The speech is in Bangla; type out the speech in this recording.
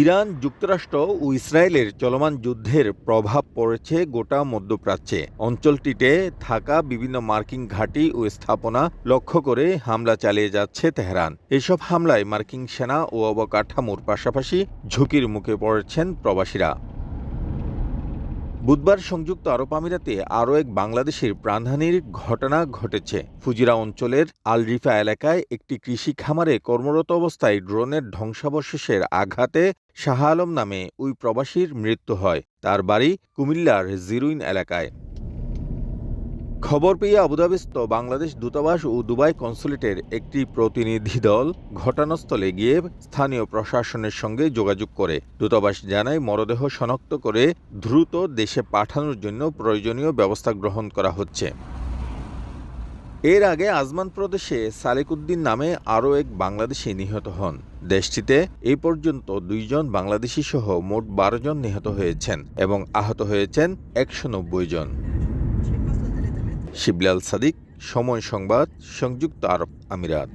ইরান, যুক্তরাষ্ট্র ও ইসরায়েলের চলমান যুদ্ধের প্রভাব পড়েছে গোটা মধ্যপ্রাচ্যে। অঞ্চলটিতে থাকা বিভিন্ন মার্কিন ঘাঁটি ও স্থাপনা লক্ষ্য করে হামলা চালিয়ে যাচ্ছে তেহরান। এসব হামলায় মার্কিন সেনা ও অবকাঠামোর পাশাপাশি ঝুঁকির মুখে পড়েছেন প্রবাসীরা। বুধবার সংযুক্ত আরব আমিরাতে আরও এক বাংলাদেশের প্রাণহানির ঘটনা ঘটেছে। ফুজিরা অঞ্চলের আল রিফা এলাকায় একটি কৃষি খামারে কর্মরত অবস্থায় ড্রোনের ধ্বংসাবশেষের আঘাতে শাহ আলম নামে ওই প্রবাসীর মৃত্যু হয়। তার বাড়ি কুমিল্লার জিরুইন এলাকায়। খবর পেয়ে আবুধাবিস্থ বাংলাদেশ দূতাবাস ও দুবাই কনস্যুলেটের একটি প্রতিনিধি দল ঘটনাস্থলে গিয়ে স্থানীয় প্রশাসনের সঙ্গে যোগাযোগ করে। দূতাবাস জানায়, মরদেহ শনাক্ত করে দ্রুত দেশে পাঠানোর জন্য প্রয়োজনীয় ব্যবস্থা গ্রহণ করা হচ্ছে। এর আগে আজমান প্রদেশে সালেক উদ্দিন নামে আরও এক বাংলাদেশি নিহত হন। দেশটিতে এই পর্যন্ত ২ জন বাংলাদেশি সহ মোট ১২ জন নিহত হয়েছেন এবং আহত হয়েছেন ১৯০ জন। শিবলি আল সাদিক, সময় সংবাদ, সংযুক্ত আরব আমিরাত।